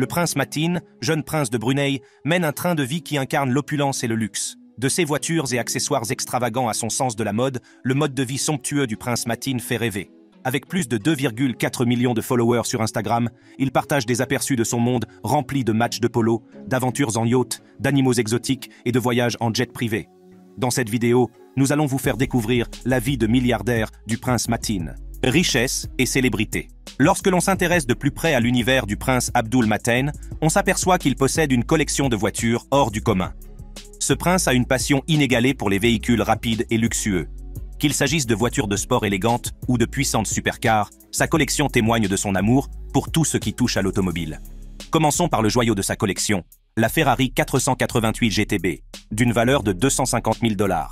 Le prince Mateen, jeune prince de Brunei, mène un train de vie qui incarne l'opulence et le luxe. De ses voitures et accessoires extravagants à son sens de la mode, le mode de vie somptueux du prince Mateen fait rêver. Avec plus de 2,4 millions de followers sur Instagram, il partage des aperçus de son monde rempli de matchs de polo, d'aventures en yacht, d'animaux exotiques et de voyages en jet privé. Dans cette vidéo, nous allons vous faire découvrir la vie de milliardaire du prince Mateen. Richesse et célébrité. Lorsque l'on s'intéresse de plus près à l'univers du prince Abdul Mateen, on s'aperçoit qu'il possède une collection de voitures hors du commun. Ce prince a une passion inégalée pour les véhicules rapides et luxueux. Qu'il s'agisse de voitures de sport élégantes ou de puissantes supercars, sa collection témoigne de son amour pour tout ce qui touche à l'automobile. Commençons par le joyau de sa collection, la Ferrari 488 GTB, d'une valeur de 250 000 $.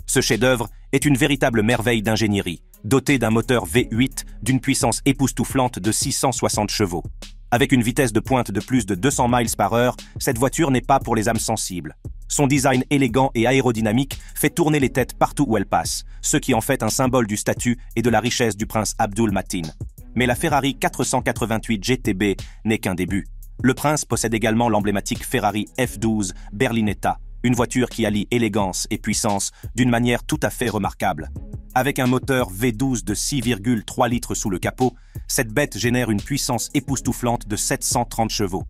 Ce chef-d'œuvre est une véritable merveille d'ingénierie, doté d'un moteur V8 d'une puissance époustouflante de 660 chevaux. Avec une vitesse de pointe de plus de 200 miles par heure, cette voiture n'est pas pour les âmes sensibles. Son design élégant et aérodynamique fait tourner les têtes partout où elle passe, ce qui en fait un symbole du statut et de la richesse du prince Abdul Mateen. Mais la Ferrari 488 GTB n'est qu'un début. Le prince possède également l'emblématique Ferrari F12 Berlinetta, une voiture qui allie élégance et puissance d'une manière tout à fait remarquable. Avec un moteur V12 de 6,3 litres sous le capot, cette bête génère une puissance époustouflante de 730 chevaux.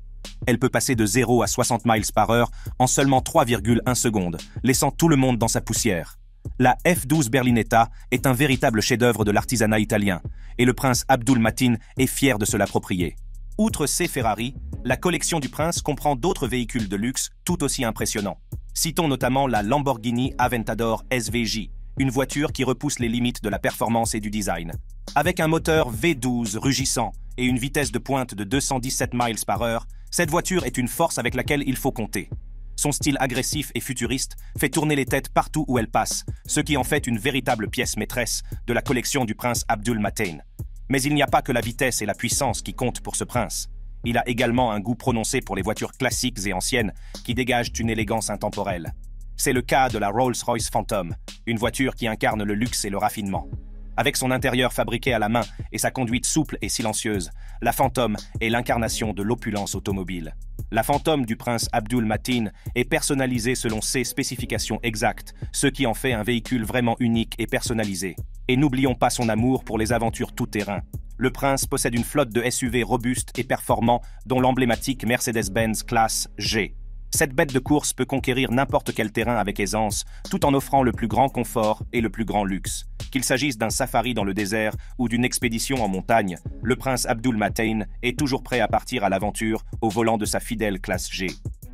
Elle peut passer de 0 à 60 miles par heure en seulement 3,1 secondes, laissant tout le monde dans sa poussière. La F12 Berlinetta est un véritable chef-d'œuvre de l'artisanat italien, et le prince Abdul Mateen est fier de se l'approprier. Outre ces Ferrari, la collection du prince comprend d'autres véhicules de luxe tout aussi impressionnants. Citons notamment la Lamborghini Aventador SVJ, une voiture qui repousse les limites de la performance et du design. Avec un moteur V12 rugissant et une vitesse de pointe de 217 miles par heure, cette voiture est une force avec laquelle il faut compter. Son style agressif et futuriste fait tourner les têtes partout où elle passe, ce qui en fait une véritable pièce maîtresse de la collection du prince Abdul Mateen. Mais il n'y a pas que la vitesse et la puissance qui comptent pour ce prince. Il a également un goût prononcé pour les voitures classiques et anciennes qui dégagent une élégance intemporelle. C'est le cas de la Rolls-Royce Phantom, une voiture qui incarne le luxe et le raffinement. Avec son intérieur fabriqué à la main et sa conduite souple et silencieuse, la Phantom est l'incarnation de l'opulence automobile. La Phantom du prince Abdul Mateen est personnalisée selon ses spécifications exactes, ce qui en fait un véhicule vraiment unique et personnalisé. Et n'oublions pas son amour pour les aventures tout-terrain. Le prince possède une flotte de SUV robustes et performants, dont l'emblématique Mercedes-Benz Classe G. Cette bête de course peut conquérir n'importe quel terrain avec aisance, tout en offrant le plus grand confort et le plus grand luxe. Qu'il s'agisse d'un safari dans le désert ou d'une expédition en montagne, le prince Abdul Mateen est toujours prêt à partir à l'aventure au volant de sa fidèle Classe G.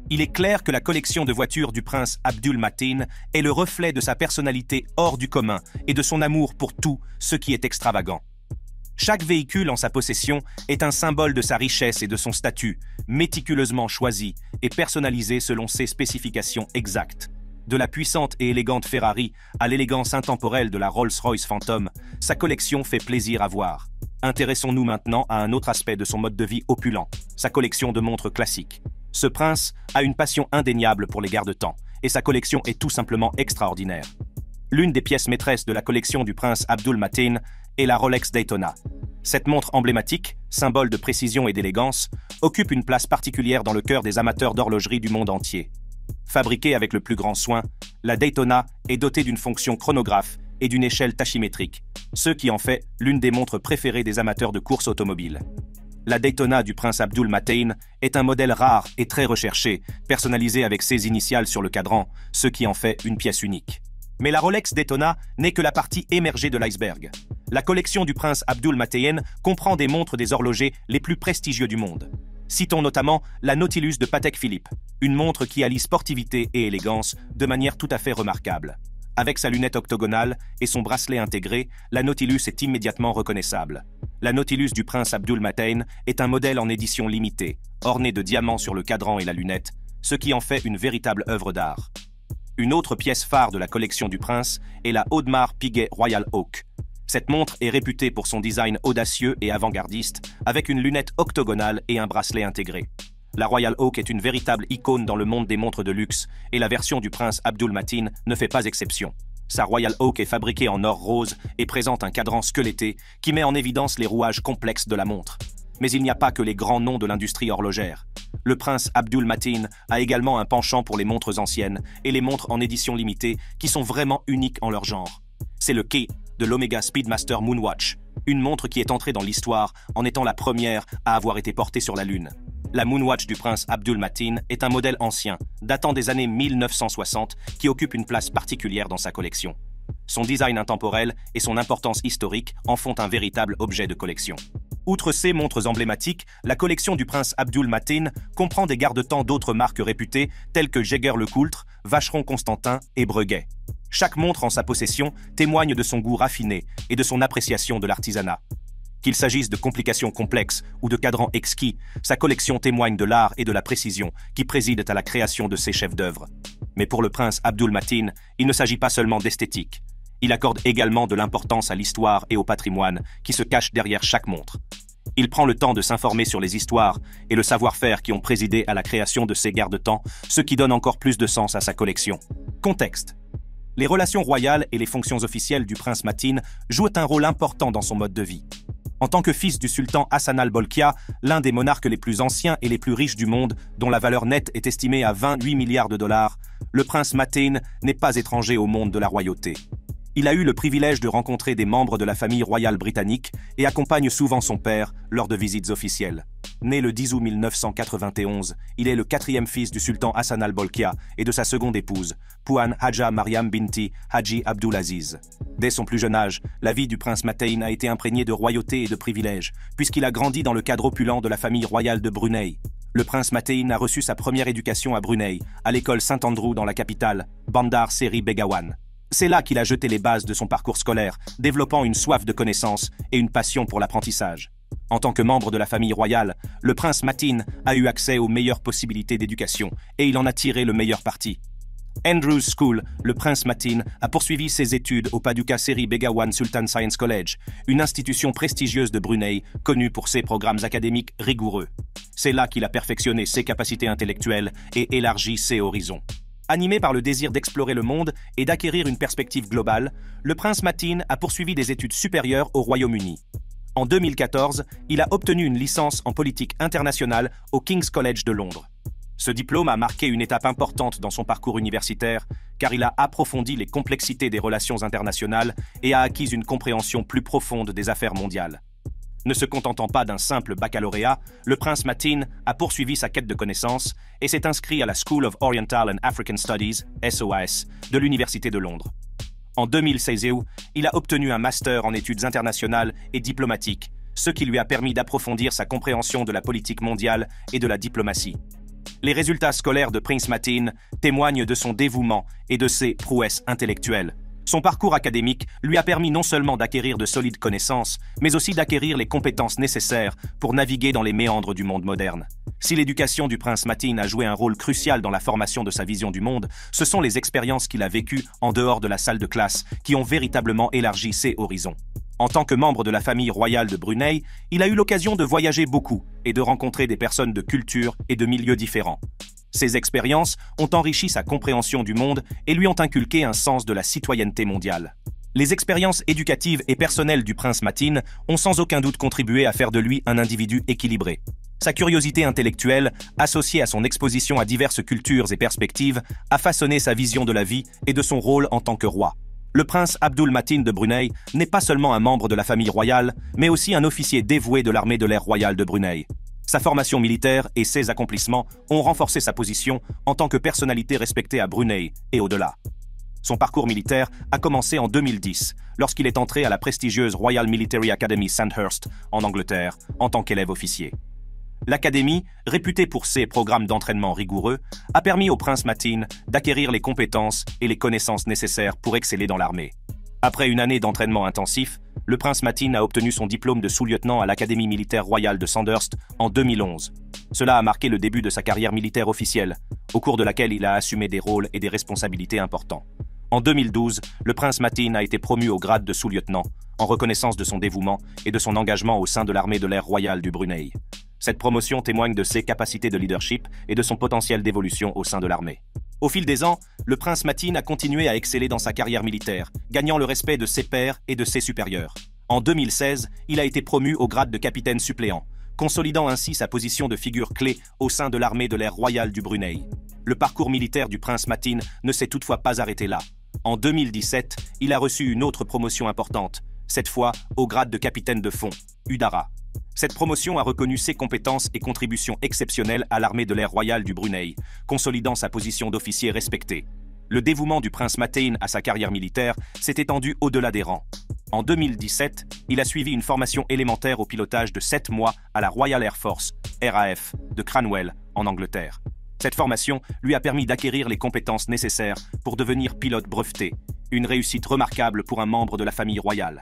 Il est clair que la collection de voitures du prince Abdul Mateen est le reflet de sa personnalité hors du commun et de son amour pour tout ce qui est extravagant. Chaque véhicule en sa possession est un symbole de sa richesse et de son statut, méticuleusement choisi et personnalisé selon ses spécifications exactes. De la puissante et élégante Ferrari à l'élégance intemporelle de la Rolls-Royce Phantom, sa collection fait plaisir à voir. Intéressons-nous maintenant à un autre aspect de son mode de vie opulent, sa collection de montres classiques. Ce prince a une passion indéniable pour les garde-temps, et sa collection est tout simplement extraordinaire. L'une des pièces maîtresses de la collection du prince Abdul Mateen est la Rolex Daytona. Cette montre emblématique, symbole de précision et d'élégance, occupe une place particulière dans le cœur des amateurs d'horlogerie du monde entier. Fabriquée avec le plus grand soin, la Daytona est dotée d'une fonction chronographe et d'une échelle tachymétrique, ce qui en fait l'une des montres préférées des amateurs de course automobile. La Daytona du prince Abdul Mateen est un modèle rare et très recherché, personnalisé avec ses initiales sur le cadran, ce qui en fait une pièce unique. Mais la Rolex Daytona n'est que la partie émergée de l'iceberg. La collection du prince Abdul Mateen comprend des montres des horlogers les plus prestigieux du monde. Citons notamment la Nautilus de Patek Philippe, une montre qui allie sportivité et élégance de manière tout à fait remarquable. Avec sa lunette octogonale et son bracelet intégré, la Nautilus est immédiatement reconnaissable. La Nautilus du prince Abdul Mateen est un modèle en édition limitée, orné de diamants sur le cadran et la lunette, ce qui en fait une véritable œuvre d'art. Une autre pièce phare de la collection du prince est la Audemars Piguet Royal Oak. Cette montre est réputée pour son design audacieux et avant-gardiste, avec une lunette octogonale et un bracelet intégré. La Royal Oak est une véritable icône dans le monde des montres de luxe, et la version du prince Abdul Mateen ne fait pas exception. Sa Royal Oak est fabriquée en or rose et présente un cadran squeletté qui met en évidence les rouages complexes de la montre. Mais il n'y a pas que les grands noms de l'industrie horlogère. Le prince Abdul Mateen a également un penchant pour les montres anciennes et les montres en édition limitée qui sont vraiment uniques en leur genre. C'est le Key de l'Omega Speedmaster Moonwatch, une montre qui est entrée dans l'histoire en étant la première à avoir été portée sur la Lune. La Moonwatch du prince Abdul Mateen est un modèle ancien, datant des années 1960, qui occupe une place particulière dans sa collection. Son design intemporel et son importance historique en font un véritable objet de collection. Outre ces montres emblématiques, la collection du prince Abdul Mateen comprend des garde-temps d'autres marques réputées telles que Jaeger-LeCoultre, Vacheron Constantin et Breguet. Chaque montre en sa possession témoigne de son goût raffiné et de son appréciation de l'artisanat. Qu'il s'agisse de complications complexes ou de cadrans exquis, sa collection témoigne de l'art et de la précision qui président à la création de ses chefs-d'œuvre. Mais pour le prince Abdul Mateen, il ne s'agit pas seulement d'esthétique. Il accorde également de l'importance à l'histoire et au patrimoine qui se cachent derrière chaque montre. Il prend le temps de s'informer sur les histoires et le savoir-faire qui ont présidé à la création de ces garde-temps, ce qui donne encore plus de sens à sa collection. Contexte. Les relations royales et les fonctions officielles du prince Mateen jouent un rôle important dans son mode de vie. En tant que fils du sultan Hassan al-Bolkiah, l'un des monarques les plus anciens et les plus riches du monde, dont la valeur nette est estimée à 28 milliards de dollars, le prince Mateen n'est pas étranger au monde de la royauté. Il a eu le privilège de rencontrer des membres de la famille royale britannique et accompagne souvent son père lors de visites officielles. Né le 10 août 1991, il est le quatrième fils du sultan Hassan al-Bolkiah et de sa seconde épouse, Puan Haja Mariam Binti Haji Abdulaziz. Dès son plus jeune âge, la vie du prince Mateen a été imprégnée de royauté et de privilèges, puisqu'il a grandi dans le cadre opulent de la famille royale de Brunei. Le prince Mateen a reçu sa première éducation à Brunei, à l'école Saint-Andrew dans la capitale, Bandar Seri Begawan. C'est là qu'il a jeté les bases de son parcours scolaire, développant une soif de connaissances et une passion pour l'apprentissage. En tant que membre de la famille royale, le prince Mateen a eu accès aux meilleures possibilités d'éducation et il en a tiré le meilleur parti. Andrews School, le prince Mateen a poursuivi ses études au Paduka Seri Begawan Sultan Science College, une institution prestigieuse de Brunei connue pour ses programmes académiques rigoureux. C'est là qu'il a perfectionné ses capacités intellectuelles et élargi ses horizons. Animé par le désir d'explorer le monde et d'acquérir une perspective globale, le prince Mateen a poursuivi des études supérieures au Royaume-Uni. En 2014, il a obtenu une licence en politique internationale au King's College de Londres. Ce diplôme a marqué une étape importante dans son parcours universitaire, car il a approfondi les complexités des relations internationales et a acquis une compréhension plus profonde des affaires mondiales. Ne se contentant pas d'un simple baccalauréat, le prince Mateen a poursuivi sa quête de connaissances et s'est inscrit à la School of Oriental and African Studies, SOAS, de l'Université de Londres. En 2016, il a obtenu un master en études internationales et diplomatiques, ce qui lui a permis d'approfondir sa compréhension de la politique mondiale et de la diplomatie. Les résultats scolaires de Prince Mateen témoignent de son dévouement et de ses prouesses intellectuelles. Son parcours académique lui a permis non seulement d'acquérir de solides connaissances, mais aussi d'acquérir les compétences nécessaires pour naviguer dans les méandres du monde moderne. Si l'éducation du prince Mateen a joué un rôle crucial dans la formation de sa vision du monde, ce sont les expériences qu'il a vécues en dehors de la salle de classe qui ont véritablement élargi ses horizons. En tant que membre de la famille royale de Brunei, il a eu l'occasion de voyager beaucoup et de rencontrer des personnes de cultures et de milieux différents. Ces expériences ont enrichi sa compréhension du monde et lui ont inculqué un sens de la citoyenneté mondiale. Les expériences éducatives et personnelles du prince Mateen ont sans aucun doute contribué à faire de lui un individu équilibré. Sa curiosité intellectuelle, associée à son exposition à diverses cultures et perspectives, a façonné sa vision de la vie et de son rôle en tant que roi. Le prince Abdul Mateen de Brunei n'est pas seulement un membre de la famille royale, mais aussi un officier dévoué de l'armée de l'air royale de Brunei. Sa formation militaire et ses accomplissements ont renforcé sa position en tant que personnalité respectée à Brunei et au-delà. Son parcours militaire a commencé en 2010, lorsqu'il est entré à la prestigieuse Royal Military Academy Sandhurst, en Angleterre, en tant qu'élève officier. L'académie, réputée pour ses programmes d'entraînement rigoureux, a permis au prince Mateen d'acquérir les compétences et les connaissances nécessaires pour exceller dans l'armée. Après une année d'entraînement intensif, le prince Mateen a obtenu son diplôme de sous-lieutenant à l'Académie militaire royale de Sandhurst en 2011. Cela a marqué le début de sa carrière militaire officielle, au cours de laquelle il a assumé des rôles et des responsabilités importants. En 2012, le prince Mateen a été promu au grade de sous-lieutenant, en reconnaissance de son dévouement et de son engagement au sein de l'armée de l'air royale du Brunei. Cette promotion témoigne de ses capacités de leadership et de son potentiel d'évolution au sein de l'armée. Au fil des ans, le prince Mateen a continué à exceller dans sa carrière militaire, gagnant le respect de ses pairs et de ses supérieurs. En 2016, il a été promu au grade de capitaine suppléant, consolidant ainsi sa position de figure clé au sein de l'armée de l'air royale du Brunei. Le parcours militaire du prince Matin ne s'est toutefois pas arrêté là. En 2017, il a reçu une autre promotion importante, cette fois au grade de capitaine de fond, Udara. Cette promotion a reconnu ses compétences et contributions exceptionnelles à l'armée de l'air royale du Brunei, consolidant sa position d'officier respecté. Le dévouement du prince Matin à sa carrière militaire s'est étendu au-delà des rangs. En 2017, il a suivi une formation élémentaire au pilotage de 7 mois à la Royal Air Force, RAF, de Cranwell, en Angleterre. Cette formation lui a permis d'acquérir les compétences nécessaires pour devenir pilote breveté, une réussite remarquable pour un membre de la famille royale.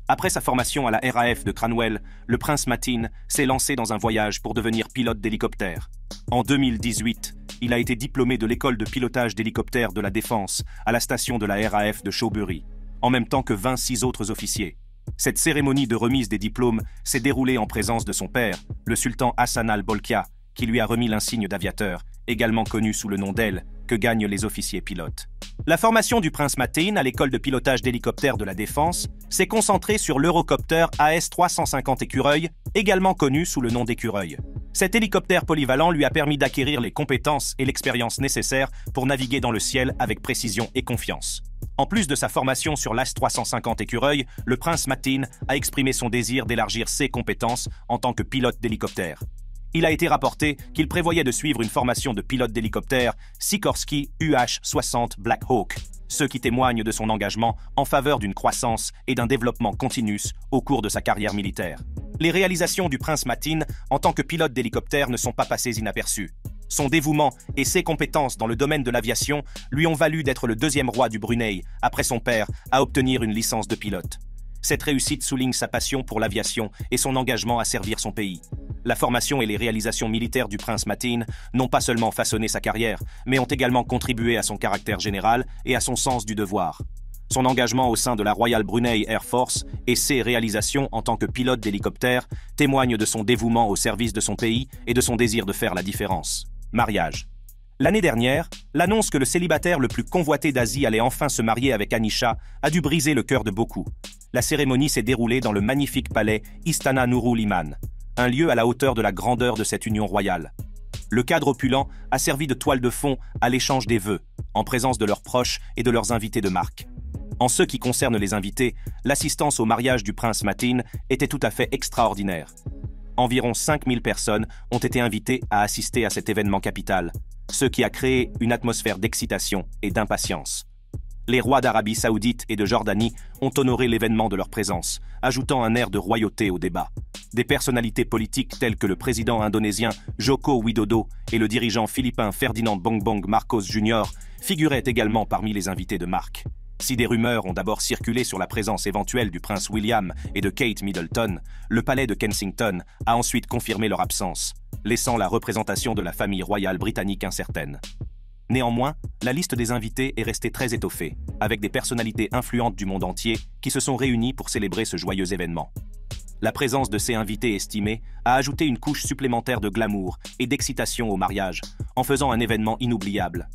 Après sa formation à la RAF de Cranwell, le prince Matin s'est lancé dans un voyage pour devenir pilote d'hélicoptère. En 2018, il a été diplômé de l'école de pilotage d'hélicoptères de la Défense à la station de la RAF de Shawbury, en même temps que 26 autres officiers. Cette cérémonie de remise des diplômes s'est déroulée en présence de son père, le sultan Hassan al-Bolkiah, qui lui a remis l'insigne d'aviateur, également connu sous le nom d'aile, que gagnent les officiers pilotes. La formation du prince Matin à l'école de pilotage d'hélicoptères de la Défense s'est concentrée sur l'Eurocopter AS-350 Écureuil, également connu sous le nom d'Écureuil. Cet hélicoptère polyvalent lui a permis d'acquérir les compétences et l'expérience nécessaires pour naviguer dans le ciel avec précision et confiance. En plus de sa formation sur l'AS-350 Écureuil, le prince Matin a exprimé son désir d'élargir ses compétences en tant que pilote d'hélicoptère. Il a été rapporté qu'il prévoyait de suivre une formation de pilote d'hélicoptère Sikorsky UH-60 Black Hawk, ce qui témoigne de son engagement en faveur d'une croissance et d'un développement continus au cours de sa carrière militaire. Les réalisations du prince Matin en tant que pilote d'hélicoptère ne sont pas passées inaperçues. Son dévouement et ses compétences dans le domaine de l'aviation lui ont valu d'être le deuxième roi du Brunei, après son père, à obtenir une licence de pilote. Cette réussite souligne sa passion pour l'aviation et son engagement à servir son pays. La formation et les réalisations militaires du prince Matin n'ont pas seulement façonné sa carrière, mais ont également contribué à son caractère général et à son sens du devoir. Son engagement au sein de la Royal Brunei Air Force et ses réalisations en tant que pilote d'hélicoptère témoignent de son dévouement au service de son pays et de son désir de faire la différence. Mariage. L'année dernière, l'annonce que le célibataire le plus convoité d'Asie allait enfin se marier avec Anisha a dû briser le cœur de beaucoup. La cérémonie s'est déroulée dans le magnifique palais Istana Nurul Iman, un lieu à la hauteur de la grandeur de cette union royale. Le cadre opulent a servi de toile de fond à l'échange des vœux, en présence de leurs proches et de leurs invités de marque. En ce qui concerne les invités, l'assistance au mariage du prince Matin était tout à fait extraordinaire. Environ 5000 personnes ont été invitées à assister à cet événement capital, ce qui a créé une atmosphère d'excitation et d'impatience. Les rois d'Arabie Saoudite et de Jordanie ont honoré l'événement de leur présence, ajoutant un air de royauté au débat. Des personnalités politiques telles que le président indonésien Joko Widodo et le dirigeant philippin Ferdinand Bongbong Marcos Jr. figuraient également parmi les invités de marque. Si des rumeurs ont d'abord circulé sur la présence éventuelle du prince William et de Kate Middleton, le palais de Kensington a ensuite confirmé leur absence, laissant la représentation de la famille royale britannique incertaine. Néanmoins, la liste des invités est restée très étoffée, avec des personnalités influentes du monde entier qui se sont réunies pour célébrer ce joyeux événement. La présence de ces invités estimés a ajouté une couche supplémentaire de glamour et d'excitation au mariage, en faisant un événement inoubliable.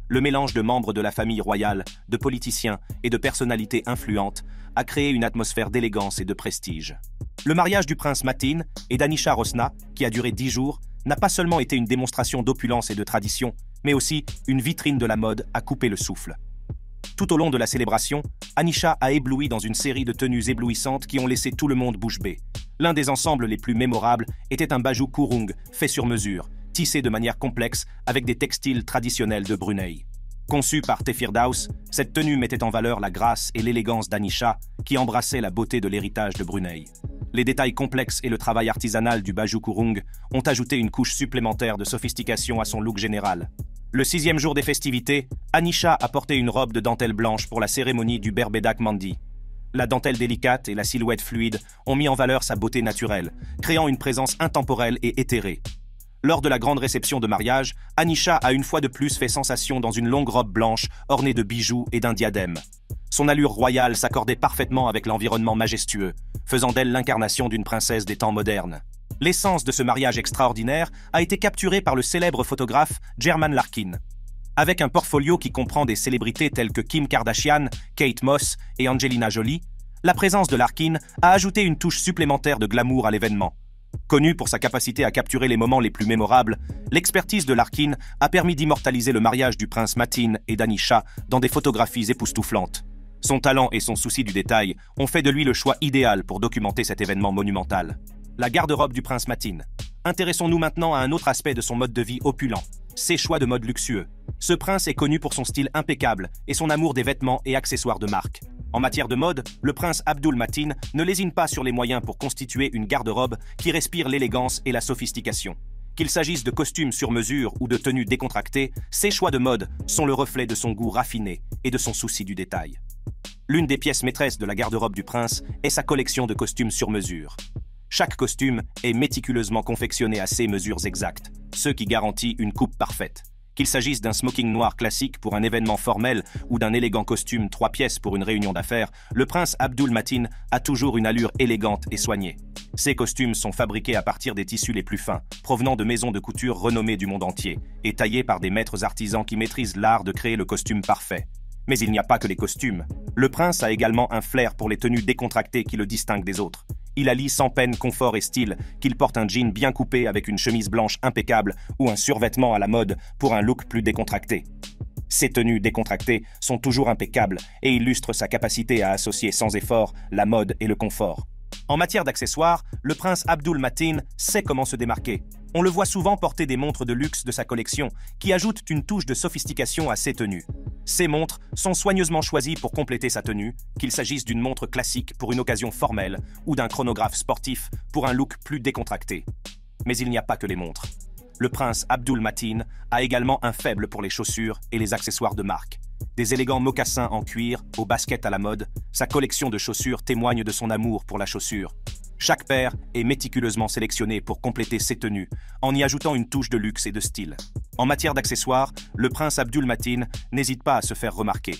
Le mélange de membres de la famille royale, de politiciens et de personnalités influentes a créé une atmosphère d'élégance et de prestige. Le mariage du prince Matin et d'Anisha Rosna, qui a duré 10 jours, n'a pas seulement été une démonstration d'opulence et de tradition, mais aussi une vitrine de la mode à couper le souffle. Tout au long de la célébration, Anisha a ébloui dans une série de tenues éblouissantes qui ont laissé tout le monde bouche bée. L'un des ensembles les plus mémorables était un bajou kurung fait sur mesure, tissé de manière complexe avec des textiles traditionnels de Brunei. Conçue par Tefirdaus, cette tenue mettait en valeur la grâce et l'élégance d'Anisha, qui embrassait la beauté de l'héritage de Brunei. Les détails complexes et le travail artisanal du bajou kurung ont ajouté une couche supplémentaire de sophistication à son look général. Le 6e jour des festivités, Anisha a porté une robe de dentelle blanche pour la cérémonie du Berbedak Mandi. La dentelle délicate et la silhouette fluide ont mis en valeur sa beauté naturelle, créant une présence intemporelle et éthérée. Lors de la grande réception de mariage, Anisha a une fois de plus fait sensation dans une longue robe blanche ornée de bijoux et d'un diadème. Son allure royale s'accordait parfaitement avec l'environnement majestueux, faisant d'elle l'incarnation d'une princesse des temps modernes. L'essence de ce mariage extraordinaire a été capturée par le célèbre photographe German Larkin. Avec un portfolio qui comprend des célébrités telles que Kim Kardashian, Kate Moss et Angelina Jolie, la présence de Larkin a ajouté une touche supplémentaire de glamour à l'événement. Connu pour sa capacité à capturer les moments les plus mémorables, l'expertise de Larkin a permis d'immortaliser le mariage du prince Matin et d'Anisha dans des photographies époustouflantes. Son talent et son souci du détail ont fait de lui le choix idéal pour documenter cet événement monumental. La garde-robe du prince Matin. Intéressons-nous maintenant à un autre aspect de son mode de vie opulent, ses choix de mode luxueux. Ce prince est connu pour son style impeccable et son amour des vêtements et accessoires de marque. En matière de mode, le prince Abdul Matin ne lésine pas sur les moyens pour constituer une garde-robe qui respire l'élégance et la sophistication. Qu'il s'agisse de costumes sur mesure ou de tenues décontractées, ses choix de mode sont le reflet de son goût raffiné et de son souci du détail. L'une des pièces maîtresses de la garde-robe du prince est sa collection de costumes sur mesure. Chaque costume est méticuleusement confectionné à ses mesures exactes, ce qui garantit une coupe parfaite. Qu'il s'agisse d'un smoking noir classique pour un événement formel ou d'un élégant costume 3 pièces pour une réunion d'affaires, le prince Abdul Matin a toujours une allure élégante et soignée. Ces costumes sont fabriqués à partir des tissus les plus fins, provenant de maisons de couture renommées du monde entier, et taillés par des maîtres artisans qui maîtrisent l'art de créer le costume parfait. Mais il n'y a pas que les costumes. Le prince a également un flair pour les tenues décontractées qui le distinguent des autres. Il allie sans peine confort et style, qu'il porte un jean bien coupé avec une chemise blanche impeccable ou un survêtement à la mode pour un look plus décontracté. Ces tenues décontractées sont toujours impeccables et illustrent sa capacité à associer sans effort la mode et le confort. En matière d'accessoires, le prince Abdul Matin sait comment se démarquer. On le voit souvent porter des montres de luxe de sa collection, qui ajoutent une touche de sophistication à ses tenues. Ces montres sont soigneusement choisies pour compléter sa tenue, qu'il s'agisse d'une montre classique pour une occasion formelle ou d'un chronographe sportif pour un look plus décontracté. Mais il n'y a pas que les montres. Le prince Abdul Matin a également un faible pour les chaussures et les accessoires de marque. Des élégants mocassins en cuir, aux baskets à la mode, sa collection de chaussures témoigne de son amour pour la chaussure. Chaque paire est méticuleusement sélectionnée pour compléter ses tenues, en y ajoutant une touche de luxe et de style. En matière d'accessoires, le prince Abdul Matin n'hésite pas à se faire remarquer.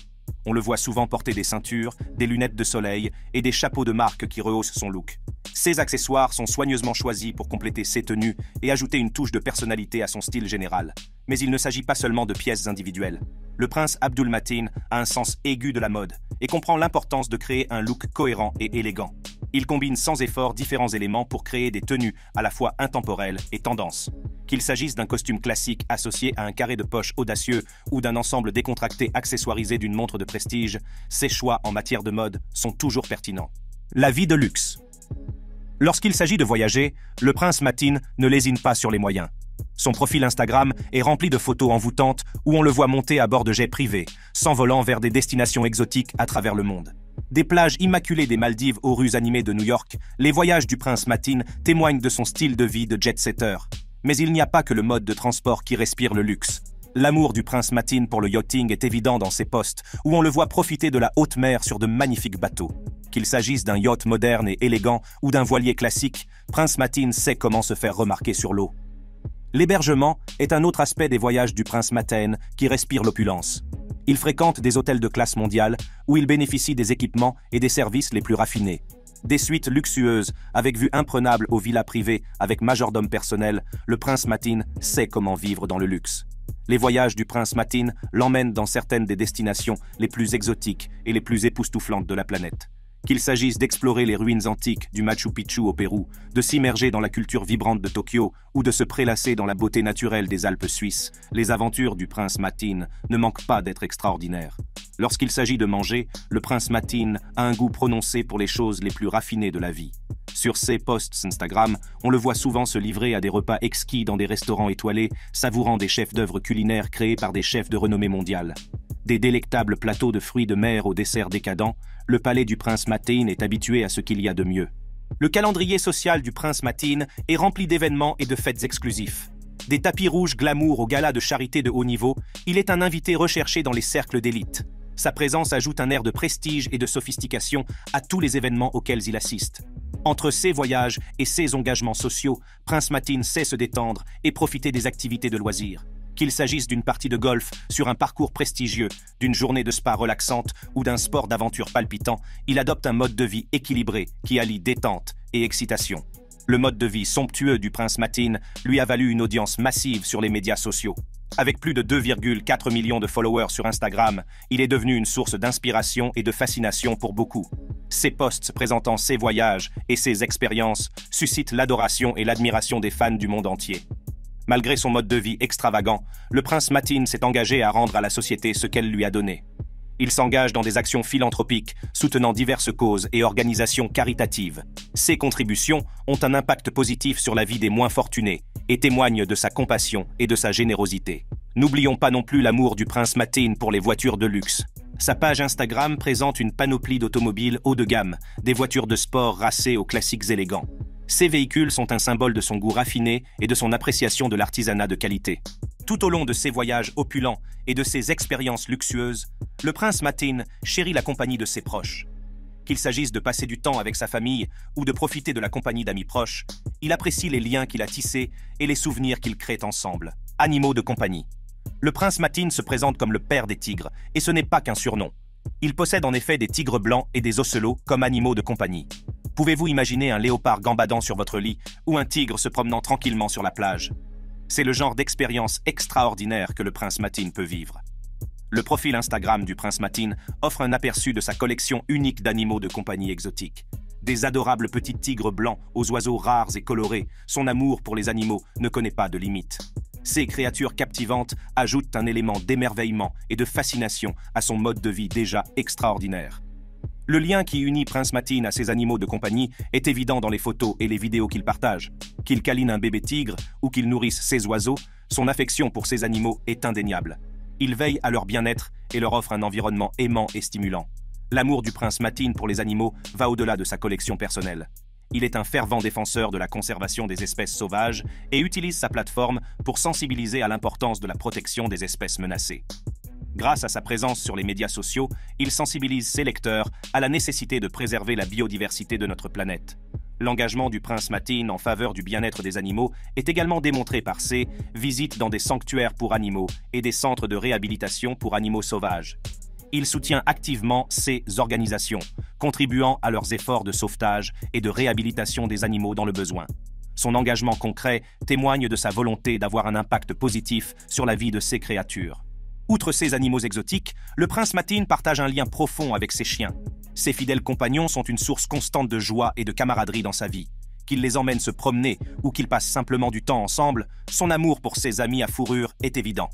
On le voit souvent porter des ceintures, des lunettes de soleil et des chapeaux de marque qui rehaussent son look. Ces accessoires sont soigneusement choisis pour compléter ses tenues et ajouter une touche de personnalité à son style général. Mais il ne s'agit pas seulement de pièces individuelles. Le prince Abdul Matin a un sens aigu de la mode et comprend l'importance de créer un look cohérent et élégant. Il combine sans effort différents éléments pour créer des tenues à la fois intemporelles et tendances. Qu'il s'agisse d'un costume classique associé à un carré de poche audacieux ou d'un ensemble décontracté accessoirisé d'une montre de prestige, ses choix en matière de mode sont toujours pertinents. La vie de luxe. Lorsqu'il s'agit de voyager, le prince Matin ne lésine pas sur les moyens. Son profil Instagram est rempli de photos envoûtantes où on le voit monter à bord de jets privés, s'envolant vers des destinations exotiques à travers le monde. Des plages immaculées des Maldives aux rues animées de New York, les voyages du prince Matin témoignent de son style de vie de jet-setter. Mais il n'y a pas que le mode de transport qui respire le luxe. L'amour du prince Matin pour le yachting est évident dans ses posts, où on le voit profiter de la haute mer sur de magnifiques bateaux. Qu'il s'agisse d'un yacht moderne et élégant ou d'un voilier classique, prince Matin sait comment se faire remarquer sur l'eau. L'hébergement est un autre aspect des voyages du prince Matin qui respire l'opulence. Il fréquente des hôtels de classe mondiale où il bénéficie des équipements et des services les plus raffinés. Des suites luxueuses avec vue imprenable aux villas privées avec majordome personnel, le prince Matin sait comment vivre dans le luxe. Les voyages du prince Matin l'emmènent dans certaines des destinations les plus exotiques et les plus époustouflantes de la planète. Qu'il s'agisse d'explorer les ruines antiques du Machu Picchu au Pérou, de s'immerger dans la culture vibrante de Tokyo ou de se prélasser dans la beauté naturelle des Alpes suisses, les aventures du prince Matin ne manquent pas d'être extraordinaires. Lorsqu'il s'agit de manger, le prince Matin a un goût prononcé pour les choses les plus raffinées de la vie. Sur ses posts Instagram, on le voit souvent se livrer à des repas exquis dans des restaurants étoilés, savourant des chefs-d'œuvre culinaires créés par des chefs de renommée mondiale. Des délectables plateaux de fruits de mer au dessert décadent, le palais du prince Matin est habitué à ce qu'il y a de mieux. Le calendrier social du prince Matin est rempli d'événements et de fêtes exclusifs. Des tapis rouges glamour aux galas de charité de haut niveau, il est un invité recherché dans les cercles d'élite. Sa présence ajoute un air de prestige et de sophistication à tous les événements auxquels il assiste. Entre ses voyages et ses engagements sociaux, prince Matin sait se détendre et profiter des activités de loisirs. Qu'il s'agisse d'une partie de golf sur un parcours prestigieux, d'une journée de spa relaxante ou d'un sport d'aventure palpitant, il adopte un mode de vie équilibré qui allie détente et excitation. Le mode de vie somptueux du prince Matin lui a valu une audience massive sur les médias sociaux. Avec plus de 2,4 millions de followers sur Instagram, il est devenu une source d'inspiration et de fascination pour beaucoup. Ses posts présentant ses voyages et ses expériences suscitent l'adoration et l'admiration des fans du monde entier. Malgré son mode de vie extravagant, le prince Matin s'est engagé à rendre à la société ce qu'elle lui a donné. Il s'engage dans des actions philanthropiques, soutenant diverses causes et organisations caritatives. Ses contributions ont un impact positif sur la vie des moins fortunés et témoignent de sa compassion et de sa générosité. N'oublions pas non plus l'amour du prince Matin pour les voitures de luxe. Sa page Instagram présente une panoplie d'automobiles haut de gamme, des voitures de sport racées aux classiques élégants. Ces véhicules sont un symbole de son goût raffiné et de son appréciation de l'artisanat de qualité. Tout au long de ses voyages opulents et de ses expériences luxueuses, le prince Matin chérit la compagnie de ses proches. Qu'il s'agisse de passer du temps avec sa famille ou de profiter de la compagnie d'amis proches, il apprécie les liens qu'il a tissés et les souvenirs qu'ils créent ensemble. Animaux de compagnie. Le prince Matin se présente comme le père des tigres, et ce n'est pas qu'un surnom. Il possède en effet des tigres blancs et des ocelots comme animaux de compagnie. Pouvez-vous imaginer un léopard gambadant sur votre lit ou un tigre se promenant tranquillement sur la plage? C'est le genre d'expérience extraordinaire que le prince Matin peut vivre. Le profil Instagram du prince Matin offre un aperçu de sa collection unique d'animaux de compagnie exotiques. Des adorables petits tigres blancs aux oiseaux rares et colorés, son amour pour les animaux ne connaît pas de limite. Ces créatures captivantes ajoutent un élément d'émerveillement et de fascination à son mode de vie déjà extraordinaire. Le lien qui unit Prince Matin à ses animaux de compagnie est évident dans les photos et les vidéos qu'il partage. Qu'il câline un bébé tigre ou qu'il nourrisse ses oiseaux, son affection pour ces animaux est indéniable. Il veille à leur bien-être et leur offre un environnement aimant et stimulant. L'amour du prince Matin pour les animaux va au-delà de sa collection personnelle. Il est un fervent défenseur de la conservation des espèces sauvages et utilise sa plateforme pour sensibiliser à l'importance de la protection des espèces menacées. Grâce à sa présence sur les médias sociaux, il sensibilise ses lecteurs à la nécessité de préserver la biodiversité de notre planète. L'engagement du prince Matin en faveur du bien-être des animaux est également démontré par ses visites dans des sanctuaires pour animaux et des centres de réhabilitation pour animaux sauvages. Il soutient activement ces organisations, contribuant à leurs efforts de sauvetage et de réhabilitation des animaux dans le besoin. Son engagement concret témoigne de sa volonté d'avoir un impact positif sur la vie de ces créatures. Outre ces animaux exotiques, le prince Matin partage un lien profond avec ses chiens. Ses fidèles compagnons sont une source constante de joie et de camaraderie dans sa vie. Qu'il les emmène se promener ou qu'ils passent simplement du temps ensemble, son amour pour ses amis à fourrure est évident.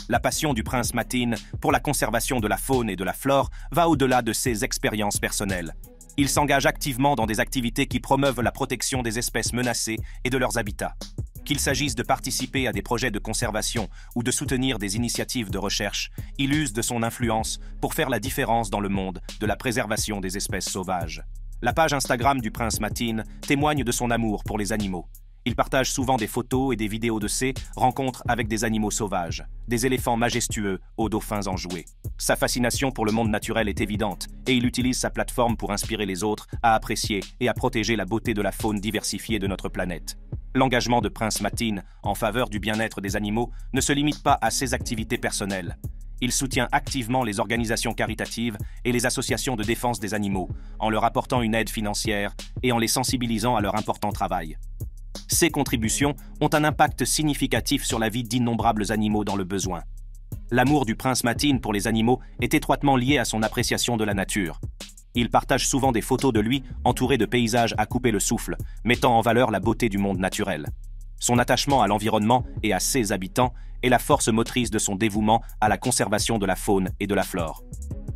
La passion du prince Matin pour la conservation de la faune et de la flore va au-delà de ses expériences personnelles. Il s'engage activement dans des activités qui promeuvent la protection des espèces menacées et de leurs habitats. Qu'il s'agisse de participer à des projets de conservation ou de soutenir des initiatives de recherche, il use de son influence pour faire la différence dans le monde de la préservation des espèces sauvages. La page Instagram du prince Matin témoigne de son amour pour les animaux. Il partage souvent des photos et des vidéos de ses rencontres avec des animaux sauvages, des éléphants majestueux aux dauphins enjoués. Sa fascination pour le monde naturel est évidente et il utilise sa plateforme pour inspirer les autres à apprécier et à protéger la beauté de la faune diversifiée de notre planète. L'engagement de Prince Matin en faveur du bien-être des animaux ne se limite pas à ses activités personnelles. Il soutient activement les organisations caritatives et les associations de défense des animaux, en leur apportant une aide financière et en les sensibilisant à leur important travail. Ces contributions ont un impact significatif sur la vie d'innombrables animaux dans le besoin. L'amour du prince Matin pour les animaux est étroitement lié à son appréciation de la nature. Il partage souvent des photos de lui entouré de paysages à couper le souffle, mettant en valeur la beauté du monde naturel. Son attachement à l'environnement et à ses habitants est la force motrice de son dévouement à la conservation de la faune et de la flore.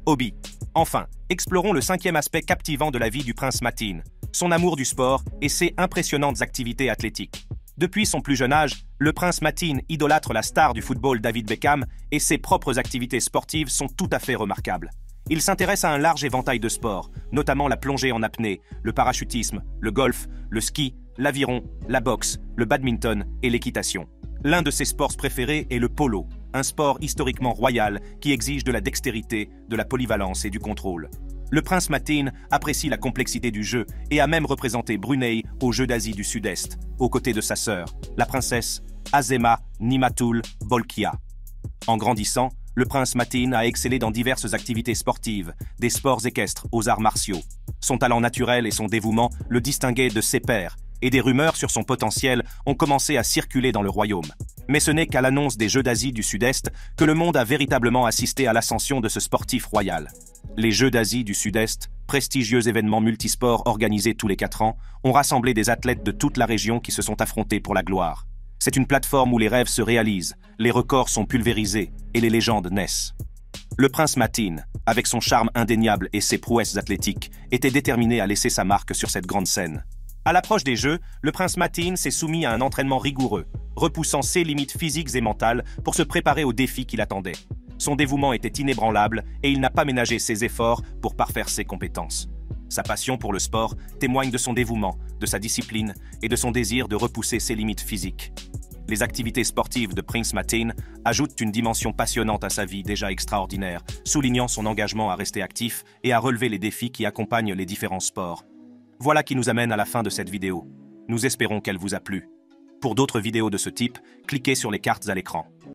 Hobby. Enfin, explorons le cinquième aspect captivant de la vie du prince Matin, son amour du sport et ses impressionnantes activités athlétiques. Depuis son plus jeune âge, le prince Matin idolâtre la star du football David Beckham et ses propres activités sportives sont tout à fait remarquables. Il s'intéresse à un large éventail de sports, notamment la plongée en apnée, le parachutisme, le golf, le ski, l'aviron, la boxe, le badminton et l'équitation. L'un de ses sports préférés est le polo, un sport historiquement royal qui exige de la dextérité, de la polyvalence et du contrôle. Le prince Matin apprécie la complexité du jeu et a même représenté Brunei aux Jeux d'Asie du Sud-Est, aux côtés de sa sœur, la princesse Azema Nimatul Bolkiah. En grandissant, le prince Matin a excellé dans diverses activités sportives, des sports équestres aux arts martiaux. Son talent naturel et son dévouement le distinguaient de ses pairs, et des rumeurs sur son potentiel ont commencé à circuler dans le royaume. Mais ce n'est qu'à l'annonce des Jeux d'Asie du Sud-Est que le monde a véritablement assisté à l'ascension de ce sportif royal. Les Jeux d'Asie du Sud-Est, prestigieux événements multisports organisés tous les 4 ans, ont rassemblé des athlètes de toute la région qui se sont affrontés pour la gloire. C'est une plateforme où les rêves se réalisent, les records sont pulvérisés et les légendes naissent. Le prince Matin, avec son charme indéniable et ses prouesses athlétiques, était déterminé à laisser sa marque sur cette grande scène. À l'approche des Jeux, le prince Matin s'est soumis à un entraînement rigoureux, repoussant ses limites physiques et mentales pour se préparer aux défis qui l'attendaient. Son dévouement était inébranlable et il n'a pas ménagé ses efforts pour parfaire ses compétences. Sa passion pour le sport témoigne de son dévouement, de sa discipline et de son désir de repousser ses limites physiques. Les activités sportives de Prince Matin ajoutent une dimension passionnante à sa vie déjà extraordinaire, soulignant son engagement à rester actif et à relever les défis qui accompagnent les différents sports. Voilà qui nous amène à la fin de cette vidéo. Nous espérons qu'elle vous a plu. Pour d'autres vidéos de ce type, cliquez sur les cartes à l'écran.